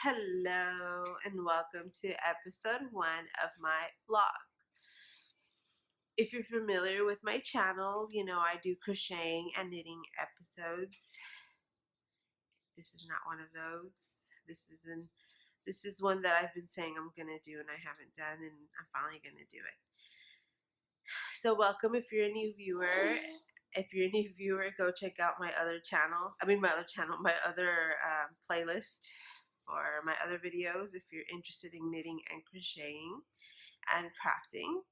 Hello and welcome to episode 1 of my vlog. If you're familiar with my channel, you know I do crocheting and knitting episodes. This is not one of those. This is one that I've been saying I'm gonna do and I haven't done, and I'm finally gonna do it. So welcome if you're a new viewer. If you're a new viewer, go check out my other channel. My other playlist or my other videos if you're interested in knitting and crocheting and crafting.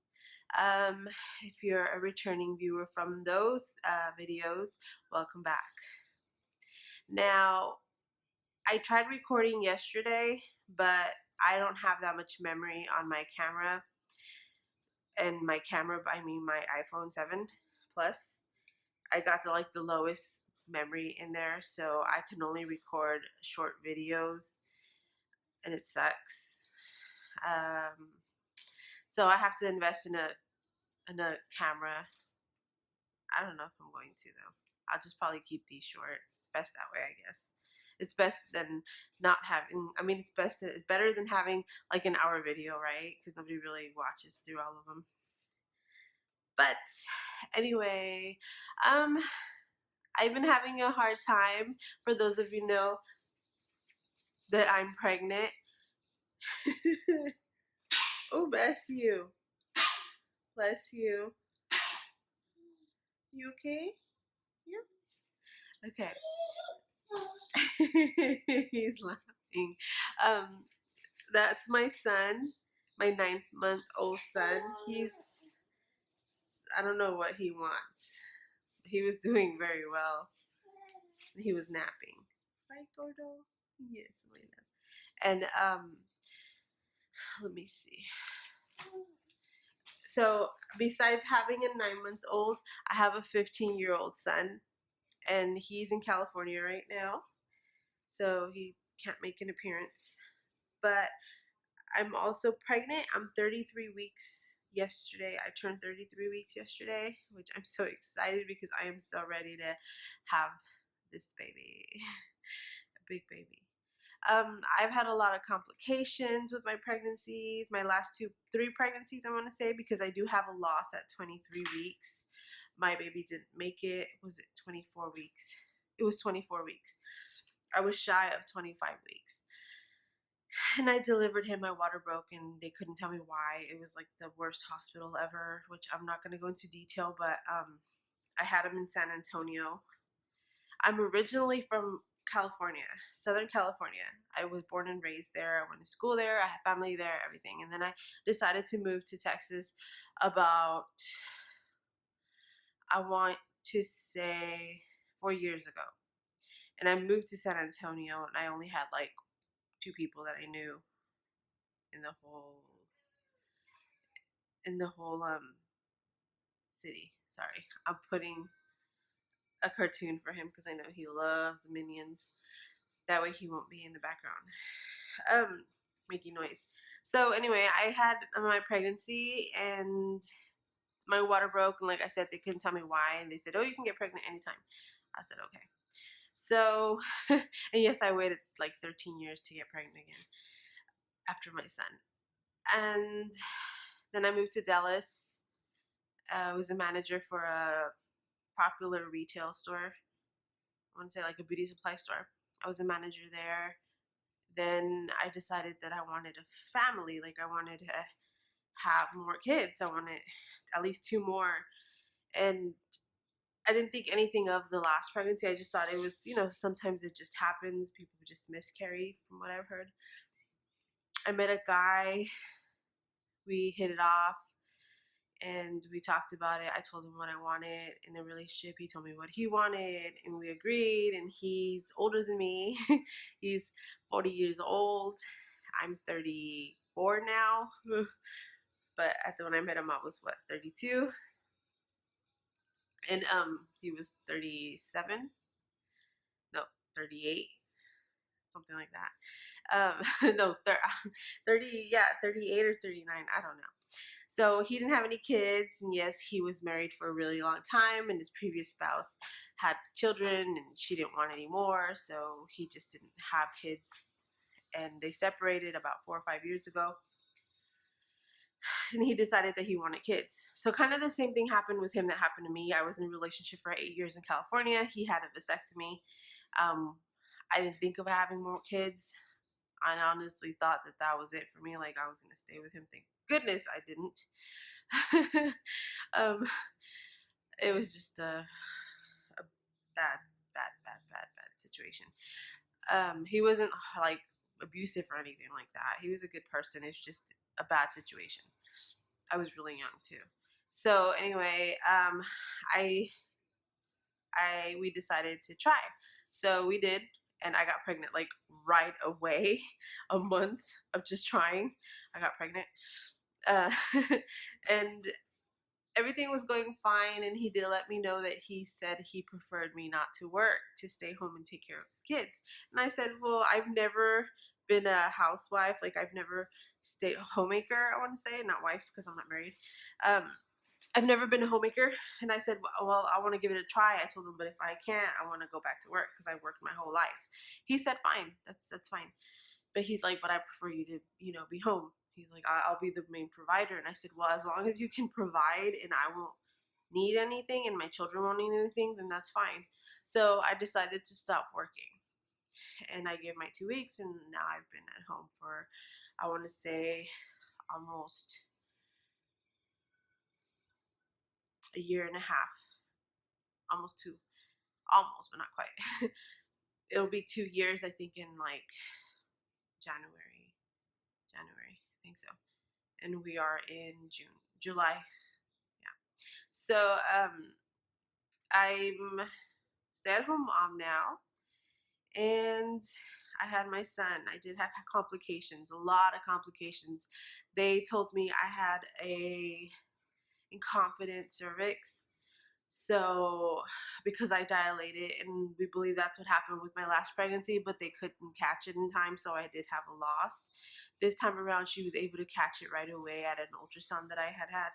If you're a returning viewer from those videos, welcome back. Now, I tried recording yesterday, but I don't have that much memory on my camera. And my camera, I mean my iPhone 7 Plus. I got the lowest memory in there, so I can only record short videos, and it sucks. So I have to invest in a camera. I don't know if I'm going to though. I'll just probably keep these short. It's best that way, I guess. It's best than not having. I mean, it's better than having like an hour video, right? Because nobody really watches through all of them. But anyway, I've been having a hard time. For those of you know that I'm pregnant. Oh, bless you. Bless you. You okay? Yeah. Okay. He's laughing. That's my son, my 9-month-old son. I don't know what he wants. He was doing very well. He was napping. Right, Gordo? Yes, my love. And let me see. So besides having a 9-month-old, I have a 15-year-old son, and he's in California right now, so he can't make an appearance. But I'm also pregnant. I'm 33 weeks yesterday. I turned 33 weeks yesterday, which I'm so excited because I am so ready to have this baby, a big baby. I've had a lot of complications with my pregnancies, my last 3 pregnancies, I want to say, because I do have a loss at 23 weeks. My baby didn't make it. Was it 24 weeks? It was 24 weeks. I was shy of 25 weeks. And I delivered him. My water broke and they couldn't tell me why. It was like the worst hospital ever, which I'm not going to go into detail, but I had him in San Antonio. I'm originally from California, Southern California. I was born and raised there. I went to school there. I have family there, everything. And then I decided to move to Texas about, I want to say, 4 years ago. And I moved to San Antonio, and I only had like 2 people that I knew in the whole city. Sorry, I'm putting a cartoon for him because I know he loves the Minions. That way he won't be in the background making noise. So anyway, I had my pregnancy and my water broke, and like I said, they couldn't tell me why, and they said, oh, you can get pregnant anytime. I said okay. So and yes, I waited like 13 years to get pregnant again after my son. And then I moved to Dallas. I was a manager for a popular retail store. I want to say like a beauty supply store. I was a manager there. Then I decided that I wanted a family. Like I wanted to have more kids. I wanted at least 2 more. And I didn't think anything of the last pregnancy. I just thought it was, sometimes it just happens. People just miscarry, from what I've heard. I met a guy. We hit it off. And we talked about it. I told him what I wanted in a relationship. He told me what he wanted, and we agreed. And he's older than me. He's 40 years old. I'm 34 now. But when I met him, I was 32. And he was 37. No, 38. Something like that. No, 30. Yeah, 38 or 39. I don't know. So he didn't have any kids, and yes, he was married for a really long time, and his previous spouse had children, and she didn't want any more, so he just didn't have kids and they separated about 4 or 5 years ago. And he decided that he wanted kids. So kind of the same thing happened with him that happened to me. I was in a relationship for 8 years in California. He had a vasectomy. I didn't think of having more kids. I honestly thought that that was it for me. Like, I was going to stay with him. Thank goodness I didn't. It was just a bad situation. He wasn't like abusive or anything like that. He was a good person. It's just a bad situation. I was really young too. So anyway, we decided to try. So we did, and I got pregnant like right away. A month of just trying, I got pregnant. And everything was going fine, and he did let me know that he said he preferred me not to work, to stay home and take care of kids. And I said, well, I've never been a housewife. Like, I've never stayed homemaker, I want to say, not wife, because I'm not married. I've never been a homemaker. And I said, well, I want to give it a try. I told him, but if I can't, I want to go back to work, because I worked my whole life. He said, fine, that's fine. But he's like, but I prefer you to, be home. He's like, I'll be the main provider. And I said, well, as long as you can provide and I won't need anything and my children won't need anything, then that's fine. So I decided to stop working. And I gave my 2 weeks, and now I've been at home for, I want to say, almost a year and a half. Almost two. Almost, but not quite. It'll be 2 years, I think, in like January, I think so. And we are in July. Yeah. So I'm stay-at-home mom now, and I had my son. I did have complications, a lot of complications. They told me I had a incompetent cervix. So, because I dilated, and we believe that's what happened with my last pregnancy, but they couldn't catch it in time, so I did have a loss. This time around, she was able to catch it right away at an ultrasound that I had.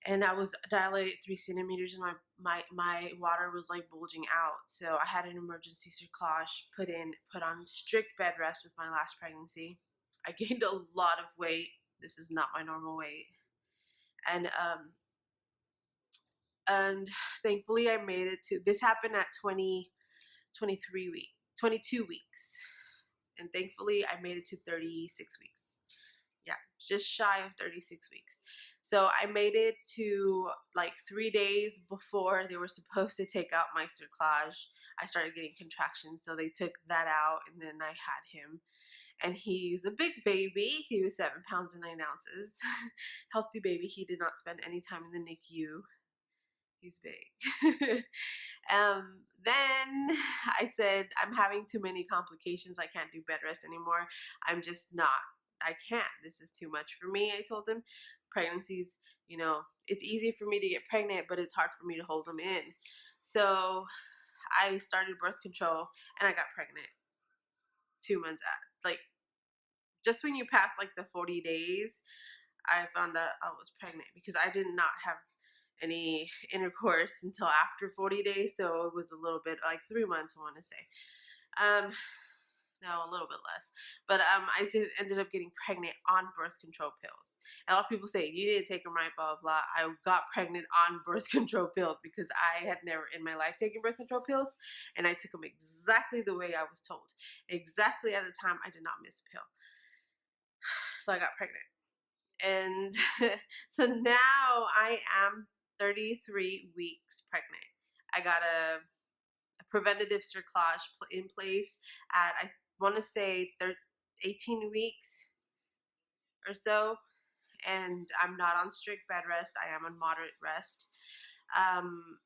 And I was dilated 3 centimeters, and my water was like bulging out. So I had an emergency cerclage put on strict bed rest with my last pregnancy. I gained a lot of weight. This is not my normal weight. And thankfully I made it to, this happened at 22 weeks. And thankfully I made it to 36 weeks. Yeah, just shy of 36 weeks. So I made it to like 3 days before they were supposed to take out my cerclage. I started getting contractions, so they took that out, and then I had him. And he's a big baby. He was 7 pounds and 9 ounces. Healthy baby. He did not spend any time in the NICU. He's big. Then I said, I'm having too many complications. I can't do bed rest anymore. I'm just not. I can't. This is too much for me, I told him. Pregnancies, it's easy for me to get pregnant, but it's hard for me to hold them in. So I started birth control, and I got pregnant 2 months out. Like, just when you pass like the 40 days, I found out I was pregnant, because I did not have any intercourse until after 40 days. So it was a little bit, like 3 months, I want to say. No, a little bit less. But I ended up getting pregnant on birth control pills. And a lot of people say, you didn't take them right, blah, blah, blah. I got pregnant on birth control pills because I had never in my life taken birth control pills. And I took them exactly the way I was told. Exactly at the time I did not miss a pill. So I got pregnant. And so now I am 33 weeks pregnant. I got a preventative cerclage in place at, I want to say 18 weeks or so, and I'm not on strict bed rest. I am on moderate rest. I'm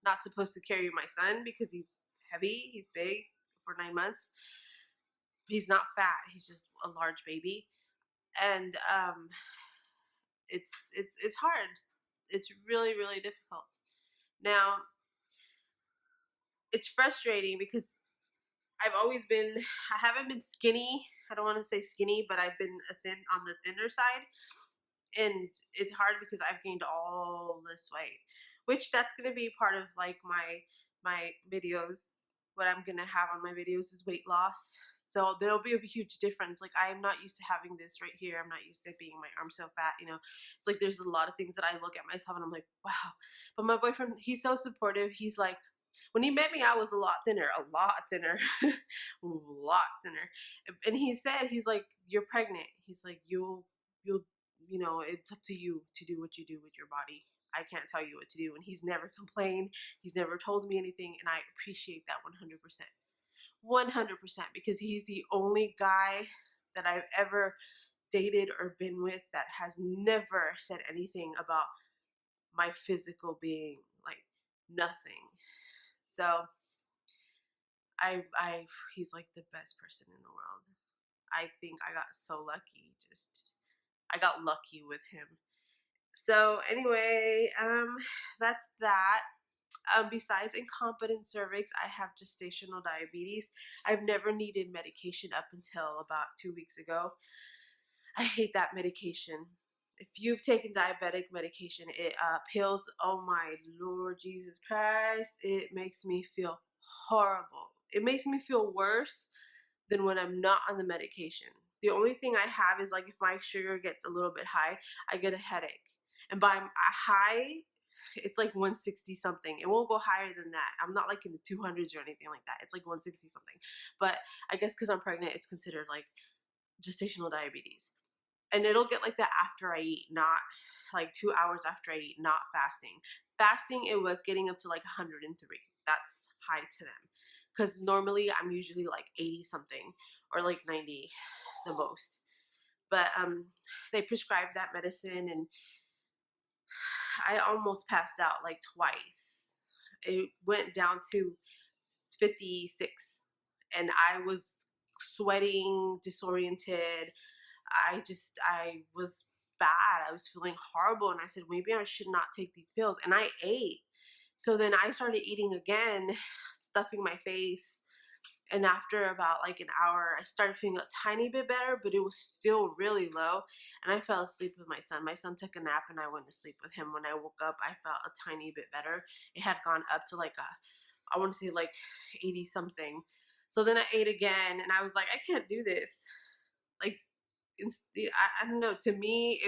not supposed to carry my son because he's heavy, he's big for 9 months. He's not fat, he's just a large baby. And it's hard. It's really, really difficult. Now, it's frustrating because I haven't been skinny. I don't want to say skinny, but I've been on the thinner side. And it's hard because I've gained all this weight, which that's going to be part of like my videos what I'm gonna have on my videos is weight loss. So there'll be a huge difference. Like, I'm not used to having this right here. I'm not used to being my arm so fat, you know. It's like there's a lot of things that I look at myself and I'm like, wow. But my boyfriend, he's so supportive. He's like, when he met me, I was a lot thinner, a lot thinner, a lot thinner. And he said, he's like, you're pregnant. He's like, you'll, you know, it's up to you to do what you do with your body. I can't tell you what to do. And he's never complained. He's never told me anything. And I appreciate that 100%. 100%, because he's the only guy that I've ever dated or been with that has never said anything about my physical being, like nothing. So he's like the best person in the world. I think I got so lucky. I got lucky with him. So anyway, that's that. Besides incompetent cervix, I have gestational diabetes. I've never needed medication up until about 2 weeks ago. I hate that medication. If you've taken diabetic medication, pills, oh my Lord Jesus Christ, it makes me feel horrible. It makes me feel worse than when I'm not on the medication. The only thing I have is, like, if my sugar gets a little bit high, I get a headache. And by high, it's like 160 something. It won't go higher than that. I'm not like in the 200s or anything like that. It's like 160 something. But I guess because I'm pregnant, it's considered like gestational diabetes. And it'll get like that after I eat, not like 2 hours after I eat, not fasting. Fasting, it was getting up to like 103. That's high to them. Because normally I'm usually like 80 something or like 90 the most. But they prescribed that medicine and I almost passed out like twice. It went down to 56 and I was sweating, disoriented. I was bad. I was feeling horrible and I said, maybe I should not take these pills. And I ate. So then I started eating again, stuffing my face. And after about like an hour, I started feeling a tiny bit better, but it was still really low. And I fell asleep with my son. My son took a nap and I went to sleep with him. When I woke up, I felt a tiny bit better. It had gone up to like I want to say like 80 something. So then I ate again and I was like, I can't do this. Like, I don't know. To me,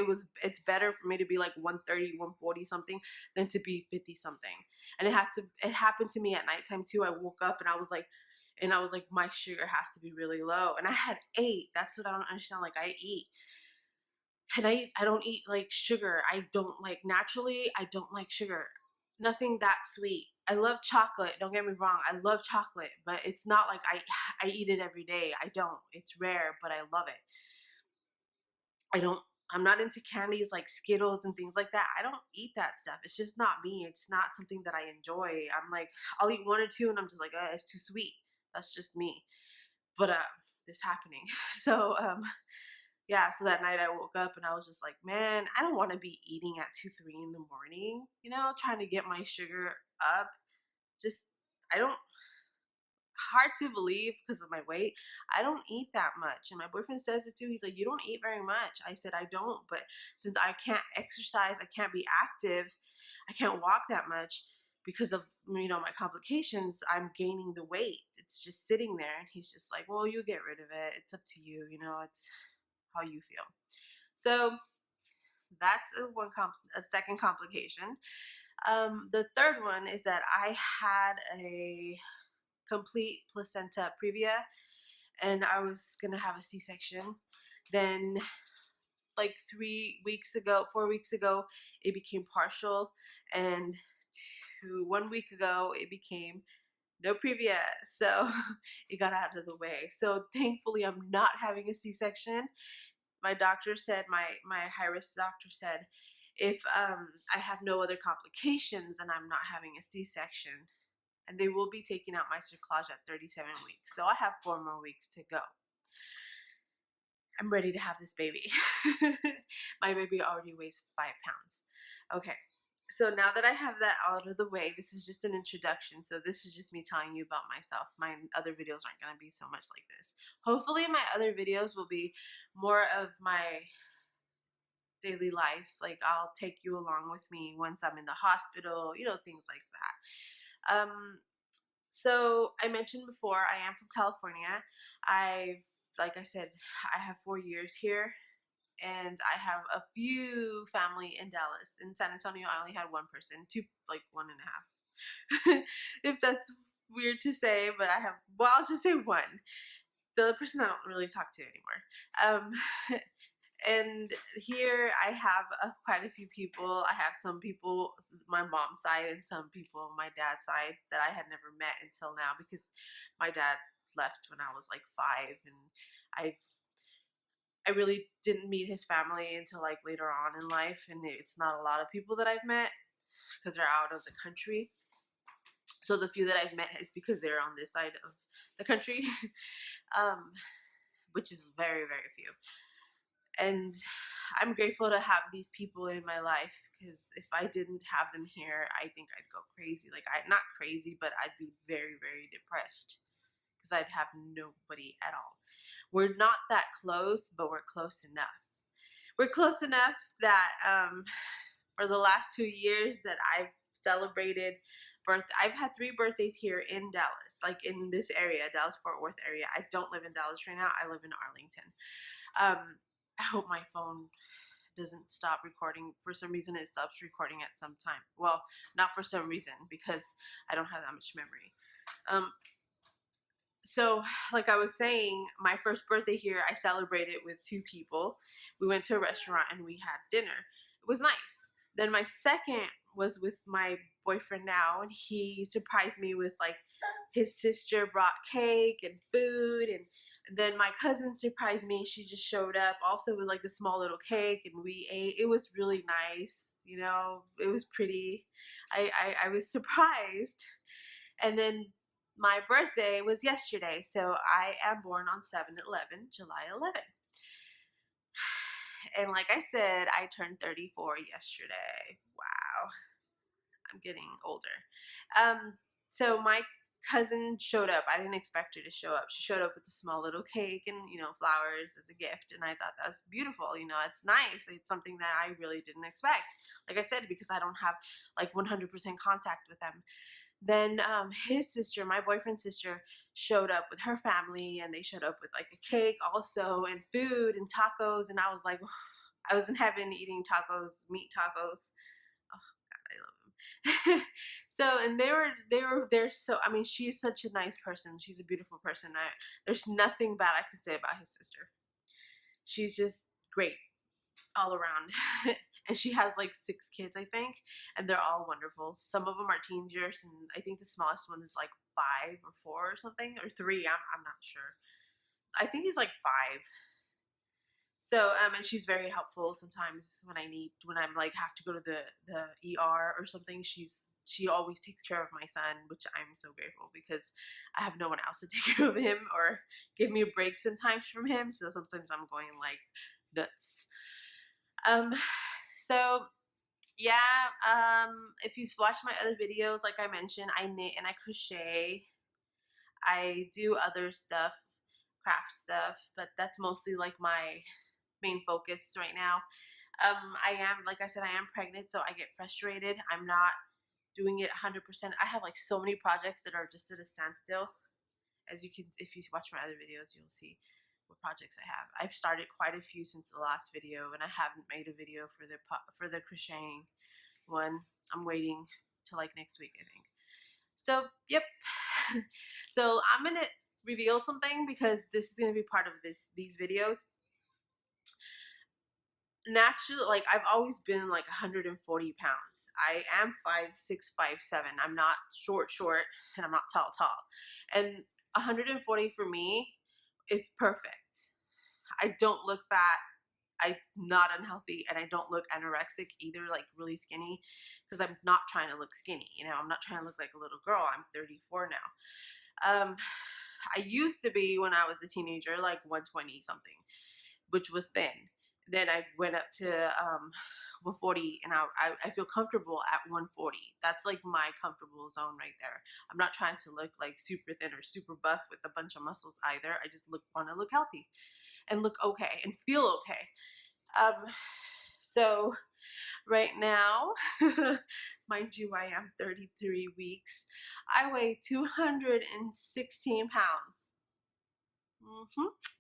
it's better for me to be like 130, 140 something than to be 50 something. And it happened to me at nighttime too. I woke up and I was like, my sugar has to be really low. And I had 8. That's what I don't understand. Like, I eat. And I don't eat like sugar. I don't like, naturally, I don't like sugar. Nothing that sweet. I love chocolate. Don't get me wrong. I love chocolate, but it's not like I eat it every day. I don't. It's rare, but I love it. I'm not into candies like Skittles and things like that. I don't eat that stuff. It's just not me. It's not something that I enjoy. I'm like, I'll eat 1 or 2 and I'm just like, it's too sweet. That's just me. But this happening. So yeah, so that night I woke up and I was just like, man, I don't want to be eating at 2, 3 in the morning, you know, trying to get my sugar up. Just, I don't, hard to believe because of my weight. I don't eat that much. And my boyfriend says it too. He's like, you don't eat very much. I said, I don't. But since I can't exercise, I can't be active, I can't walk that much because of, you know, my complications, I'm gaining the weight. It's just sitting there. And he's just like, well, you get rid of it. It's up to you. You know, it's how you feel. So that's a second complication. The third one is that I had a complete placenta previa and I was gonna have a C-section. Then like 4 weeks ago, it became partial, and 1 week ago, it became no previa. So it got out of the way. So thankfully, I'm not having a C-section. My doctor said, my high-risk doctor said, if I have no other complications and I'm not having a C-section, and they will be taking out my cerclage at 37 weeks. So I have 4 more weeks to go. I'm ready to have this baby. My baby already weighs 5 pounds. Okay. So now that I have that out of the way, this is just an introduction. So this is just me telling you about myself. My other videos aren't going to be so much like this. Hopefully my other videos will be more of my daily life. Like, I'll take you along with me once I'm in the hospital, you know, things like that. So I mentioned before, I am from California. Like I said, I have 4 years here, and I have a few family in Dallas. In San Antonio, I only had one person, two, like one and a half. If that's weird to say, but I have, well, I'll just say one. The other person I don't really talk to anymore. And here I have quite a few people. I have some people, my mom's side, and some people my dad's side that I had never met until now, because my dad left when I was like 5, and I really didn't meet his family until like later on in life, and it's not a lot of people that I've met because they're out of the country. So the few that I've met is because they're on this side of the country, which is very, very few. And I'm grateful to have these people in my life, because if I didn't have them here, I think I'd go crazy. Like, not crazy, but I'd be very, very depressed, because I'd have nobody at all. We're not that close, but we're close enough. We're close enough that for the last 2 years that I've celebrated I've had 3 birthdays here in Dallas, like in this area, Dallas-Fort Worth area. I don't live in Dallas right now. I live in Arlington. I hope my phone doesn't stop recording. For some reason, it stops recording at some time. Well, not for some reason, because I don't have that much memory. So, like I was saying, my first birthday here, I celebrated with 2 people. We went to a restaurant and we had dinner. It was nice. Then my second was with my boyfriend now, and he surprised me with, like, his sister brought cake and food, and then my cousin surprised me. She just showed up also with like a small little cake, and we ate. It was really nice, you know. It was pretty. I was surprised. And then my birthday was yesterday, so I am born on 7/11, July 11th. And like I said, I turned 34 yesterday. Wow, I'm getting older. So my cousin showed up. I didn't expect her to show up. She showed up with a small little cake and, you know, flowers as a gift, and I thought that was beautiful. You know, it's nice. It's something that I really didn't expect. Like I said, because I don't have like 100% contact with them. Then his sister, my boyfriend's sister, showed up with her family, and they showed up with like a cake also, and food and tacos, and I was like, I was in heaven eating tacos, meat tacos. Oh God, I love them. So, and they're so, I mean, she's such a nice person. She's a beautiful person. There's nothing bad I can say about his sister. She's just great all around. And she has like 6 kids, I think, and they're all wonderful. Some of them are teenagers, and I think the smallest one is like 5 or 4 or something, or 3. I'm not sure. I think he's like 5. So and she's very helpful sometimes when I'm like have to go to the ER or something. She always takes care of my son, which I'm so grateful, because I have no one else to take care of him or give me a break sometimes from him. So sometimes I'm going like nuts. So yeah, if you've watched my other videos, like I mentioned, I knit and I crochet. I do other stuff, craft stuff, but that's mostly like my main focus right now. I am, like I said, I am pregnant, so I get frustrated. I'm not doing it 100%. I have like so many projects that are just at a standstill. As you can, if you watch my other videos, you'll see what projects I have. I've started quite a few since the last video, and I haven't made a video for the crocheting one. I'm waiting till like next week, I think. So, yep. So I'm gonna reveal something, because this is gonna be part of these videos. Naturally, like, I've always been like 140 pounds. I am 5'6", 5'7". I'm not short, and I'm not tall. And 140 for me is perfect. I don't look fat. I'm not unhealthy, and I don't look anorexic either, like really skinny, because I'm not trying to look skinny. You know, I'm not trying to look like a little girl. I'm 34 now. I used to be, when I was a teenager, like 120 something, which was thin. Then I went up to 140, and I feel comfortable at 140. That's like my comfortable zone right there. I'm not trying to look like super thin or super buff with a bunch of muscles either. I just want to look healthy and look okay and feel okay. So Right now, mind you, I am 33 weeks. I weigh 216 pounds.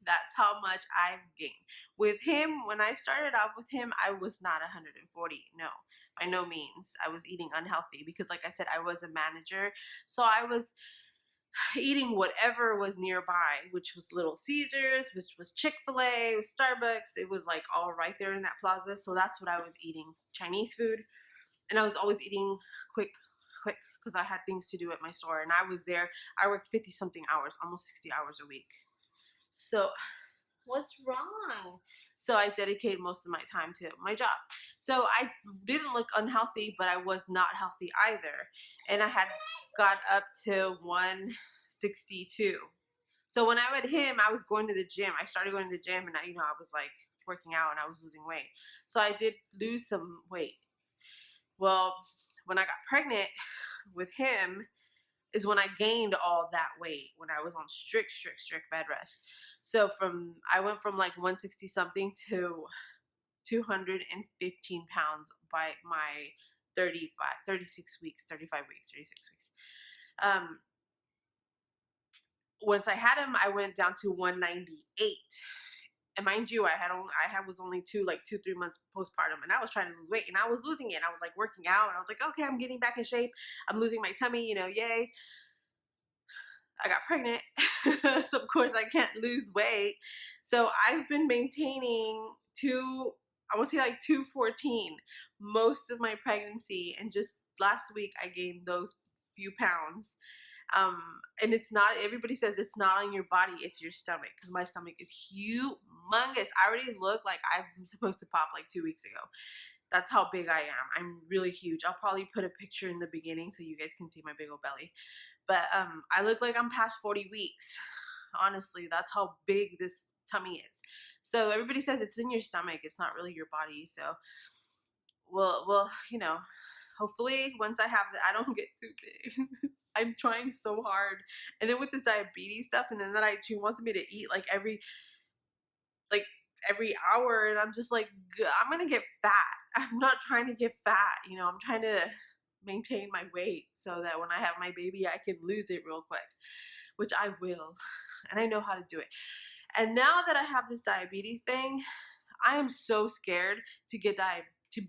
That's how much I've gained. With him, when I started off with him, I was not 140. No, by no means. I was eating unhealthy because, like I said, I was a manager. So I was eating whatever was nearby, which was Little Caesars, which was Chick-fil-A, Starbucks. It was like all right there in that plaza. So that's what I was eating, Chinese food. And I was always eating quick, because I had things to do at my store. And I was there, I worked 50 something hours, almost 60 hours a week. So what's wrong? So I dedicate most of my time to my job. So I didn't look unhealthy, but I was not healthy either. And I had got up to 162. So when I met him, I was going to the gym. I started going to the gym, and I was like working out and I was losing weight. So I did lose some weight. Well, when I got pregnant with him is when I gained all that weight, when I was on strict bed rest. So I went from like 160 something to 215 pounds by my 36 weeks. Once I had him, I went down to 198. And mind you, I was only 3 months postpartum, and I was trying to lose weight, and I was losing it. And I was like working out, and I was like, okay, I'm getting back in shape. I'm losing my tummy, yay. I got pregnant, so of course I can't lose weight. So I've been maintaining I want to say like 214 most of my pregnancy, and just last week I gained those few pounds. And it's not, everybody says it's not on your body, it's your stomach, because my stomach is humongous. I already look like I'm supposed to pop like 2 weeks ago. That's how big I am. I'm really huge. I'll probably put a picture in the beginning so you guys can see my big old belly. But I look like I'm past 40 weeks. Honestly, that's how big this tummy is. So everybody says it's in your stomach. It's not really your body. So, well, hopefully once I have that, I don't get too big. I'm trying so hard. And then with this diabetes stuff, and then she wants me to eat like every hour, and I'm just like, I'm gonna get fat. I'm not trying to get fat. I'm trying to maintain my weight so that when I have my baby, I can lose it real quick, which I will, and I know how to do it. And now that I have this diabetes thing, I am so scared to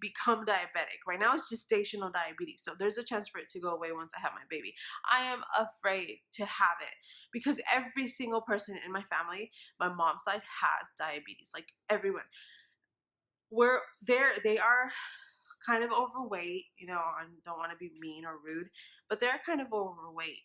become diabetic. Right now it's gestational diabetes, so there's a chance for it to go away once I have my baby. I am afraid to have it because every single person in my family, my mom's side, has diabetes. Like everyone, they are kind of overweight. I don't want to be mean or rude, but they're kind of overweight.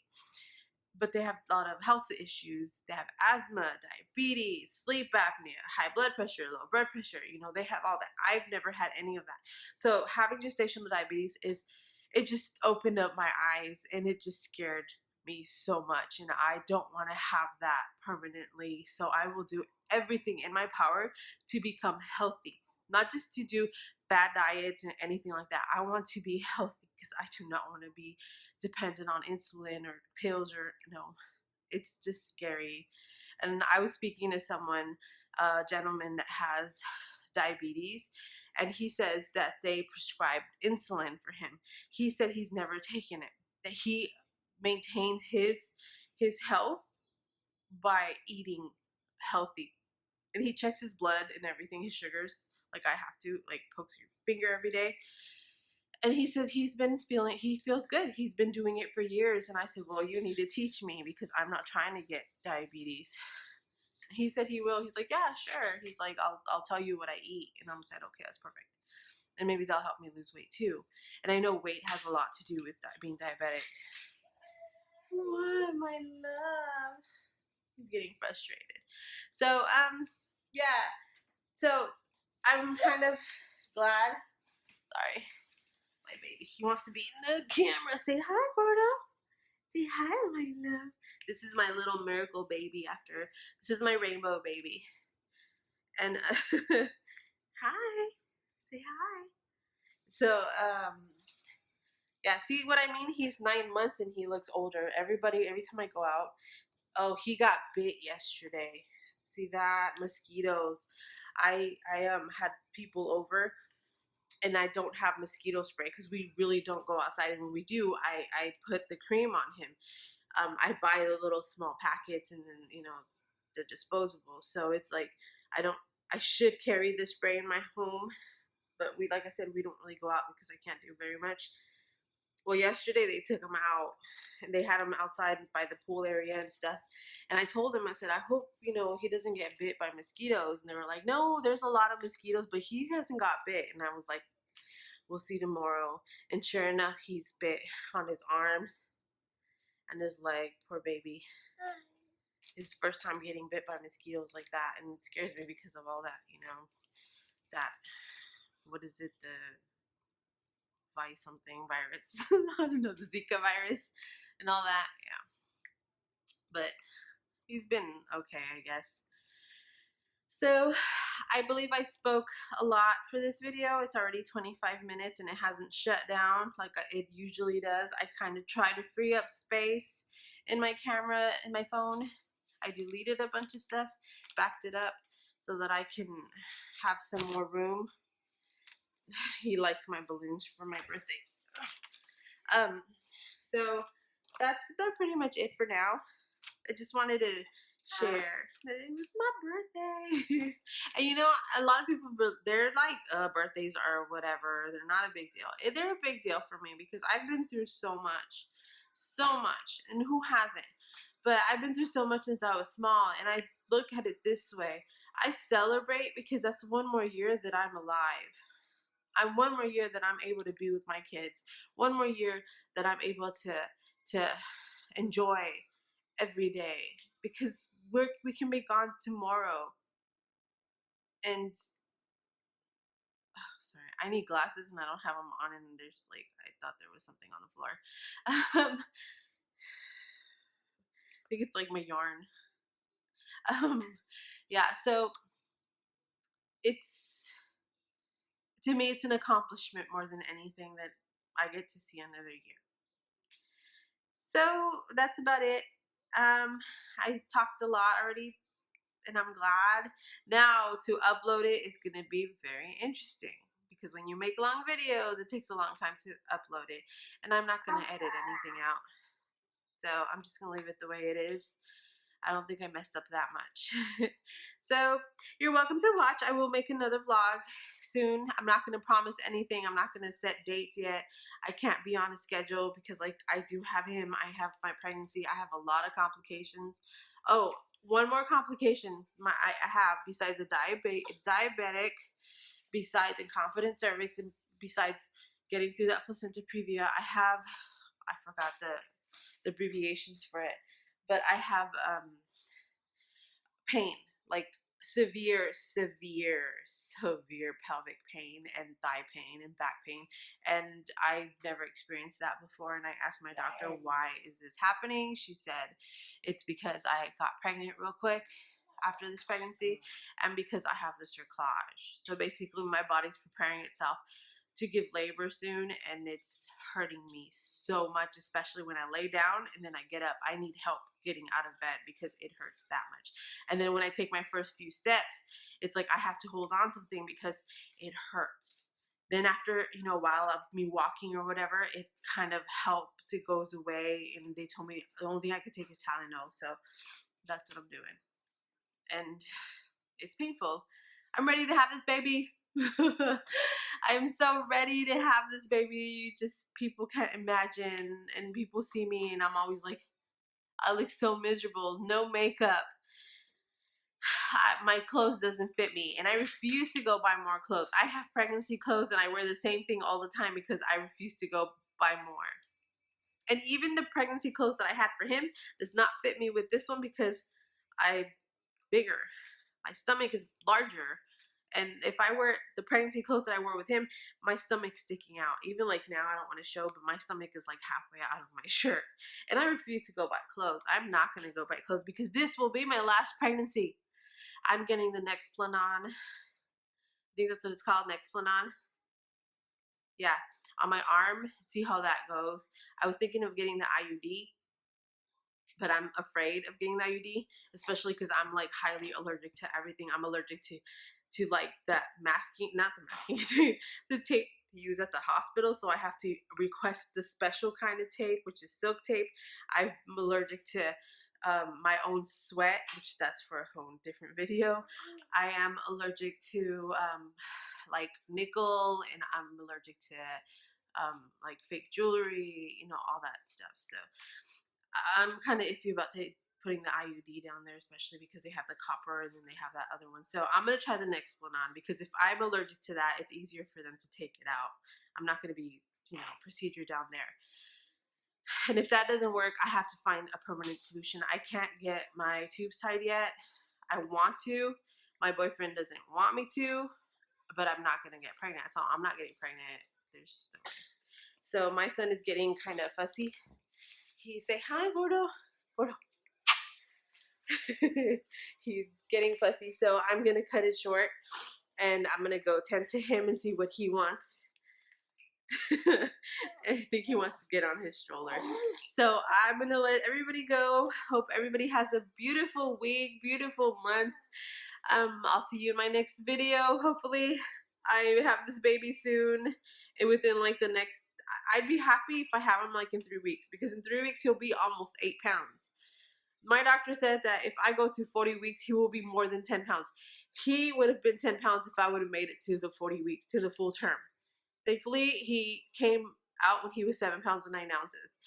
But they have a lot of health issues. They have asthma, diabetes, sleep apnea, high blood pressure, low blood pressure. They have all that. I've never had any of that. So having gestational diabetes it just opened up my eyes, and it just scared me so much. And I don't want to have that permanently. So I will do everything in my power to become healthy, not just to do bad diets and anything like that. I want to be healthy because I do not want to be dependent on insulin or pills, or it's just scary. And I was speaking to someone, a gentleman that has diabetes, and he says that they prescribed insulin for him. He said he's never taken it, that he maintains his health by eating healthy, and he checks his blood and everything, his sugars, like I have to, like pokes your finger every day. And he says he feels good. He's been doing it for years. And I said, well, you need to teach me because I'm not trying to get diabetes. He said he will. He's like, yeah, sure. He's like, I'll tell you what I eat. And I'm said, okay, that's perfect. And maybe that'll help me lose weight too. And I know weight has a lot to do with being diabetic. What, my love? He's getting frustrated. So, yeah. So I'm kind of glad. Sorry. My baby. He wants to be in the camera. Say hi, Gordo. Say hi, my love. This is my little miracle baby this is my rainbow baby. And hi. Say hi. So, yeah, see what I mean? He's 9 months and he looks older. Every time I go out, oh, he got bit yesterday. See that? Mosquitoes. I had people over, and I don't have mosquito spray because we really don't go outside. And when we do, I put the cream on him. I buy the little small packets, and then they're disposable. So it's like I don't. I should carry the spray in my home, but like I said, we don't really go out because I can't do very much. Well, yesterday they took him out, and they had him outside by the pool area and stuff. And I told him, I said, I hope he doesn't get bit by mosquitoes. And they were like, no, there's a lot of mosquitoes, but he hasn't got bit. And I was like, we'll see tomorrow. And sure enough, he's bit on his arms and his leg. Poor baby. His first time getting bit by mosquitoes like that, and it scares me because of all that, that, what is it, the something virus. I don't know, the Zika virus and all that. Yeah, but he's been okay, I guess. So I believe I spoke a lot for this video. It's already 25 minutes and it hasn't shut down like it usually does. I kind of try to free up space in my camera and my phone. I deleted a bunch of stuff, backed it up so that I can have some more room. He likes my balloons for my birthday. So that's about pretty much it for now. I just wanted to share that it was my birthday. And a lot of people, they're like, birthdays are whatever. They're not a big deal. They're a big deal for me because I've been through so much. And who hasn't? But I've been through so much since I was small, and I look at it this way. I celebrate because that's one more year that I'm alive. I'm one more year that I'm able to be with my kids. One more year that I'm able to enjoy every day, because we can be gone tomorrow. And sorry, I need glasses and I don't have them on, and there's I thought there was something on the floor. I think it's like my yarn. Yeah, so to me it's an accomplishment more than anything that I get to see another year. So that's about it. I talked a lot already, and I'm glad. Now to upload it is going to be very interesting, because when you make long videos, it takes a long time to upload it, and I'm not going to edit anything out. So I'm just going to leave it the way it is. I don't think I messed up that much. So you're welcome to watch. I will make another vlog soon. I'm not going to promise anything. I'm not going to set dates yet. I can't be on a schedule because I do have him. I have my pregnancy. I have a lot of complications. Oh, one more complication I have besides the diabetic, besides incompetent cervix, and besides getting through that placenta previa, I forgot the abbreviations for it, but I have pain, like severe pelvic pain and thigh pain and back pain, and I've never experienced that before. And I asked my doctor, why is this happening? She said it's because I got pregnant real quick after this pregnancy, and because I have the cerclage. So basically my body's preparing itself to give labor soon, and it's hurting me so much, especially when I lay down and then I get up. I need help getting out of bed because it hurts that much. And then when I take my first few steps, it's like I have to hold on to something because it hurts. Then after a while of me walking or whatever, it kind of helps. It goes away, and they told me the only thing I could take is Tylenol. So that's what I'm doing, and it's painful. I'm ready to have this baby. I'm so ready to have this baby. Just people can't imagine, and people see me and I'm always like, I look so miserable, no makeup. My clothes doesn't fit me, and I refuse to go buy more clothes. I have pregnancy clothes and I wear the same thing all the time because I refuse to go buy more. And even the pregnancy clothes that I had for him does not fit me with this one because I'm bigger. My stomach is larger. And if I wear the pregnancy clothes that I wore with him, my stomach's sticking out. Even now, I don't want to show, but my stomach is halfway out of my shirt. And I refuse to go buy clothes. I'm not going to go buy clothes because this will be my last pregnancy. I'm getting the Nexplanon. I think that's what it's called, Nexplanon. Yeah, on my arm. See how that goes. I was thinking of getting the IUD, but I'm afraid of getting the IUD, especially because I'm highly allergic to everything. I'm allergic to to like that masking, not the masking tape, the tape to use at the hospital. So I have to request the special kind of tape, which is silk tape. I'm allergic to my own sweat, which that's for a whole different video. I am allergic to like nickel, and I'm allergic to like fake jewelry, you know, all that stuff. So I'm kind of iffy about putting the IUD down there, especially because they have the copper and then they have that other one. So I'm going to try the next one on, because if I'm allergic to that, it's easier for them to take it out. I'm not going to be, you know, procedure down there. And if that doesn't work, I have to find a permanent solution. I can't get my tubes tied yet. I want to. My boyfriend doesn't want me to, but I'm not going to get pregnant at all. I'm not getting pregnant. There's just no way. So my son is getting kind of fussy. He say, hi, Gordo. Gordo. He's getting fussy, so I'm gonna cut it short, and I'm gonna go tend to him and see what he wants. I think he wants to get on his stroller, so I'm gonna let everybody go. Hope everybody has a beautiful week, beautiful month. I'll see you in my next video. Hopefully I have this baby soon, and within like the next, I'd be happy if I have him like in 3 weeks, because in 3 weeks he'll be almost 8 pounds. My doctor said that if I go to 40 weeks, he will be more than 10 pounds. He would have been 10 pounds if I would have made it to the 40 weeks, to the full term. Thankfully, he came out when he was 7 pounds and 9 ounces.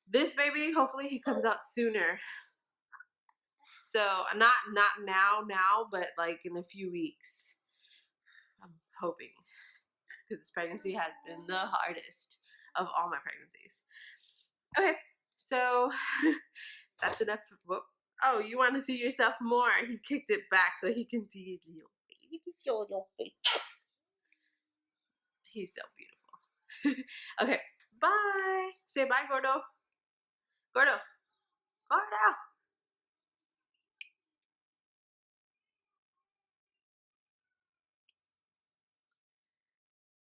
This baby, hopefully he comes out sooner. So, not now, but like in a few weeks. I'm hoping. Because this pregnancy has been the hardest of all my pregnancies. Okay, so that's enough. Whoop. Oh, you want to see yourself more? He kicked it back so he can see his little face. You can see your little face. He's so beautiful. Okay, bye. Say bye, Gordo. Gordo.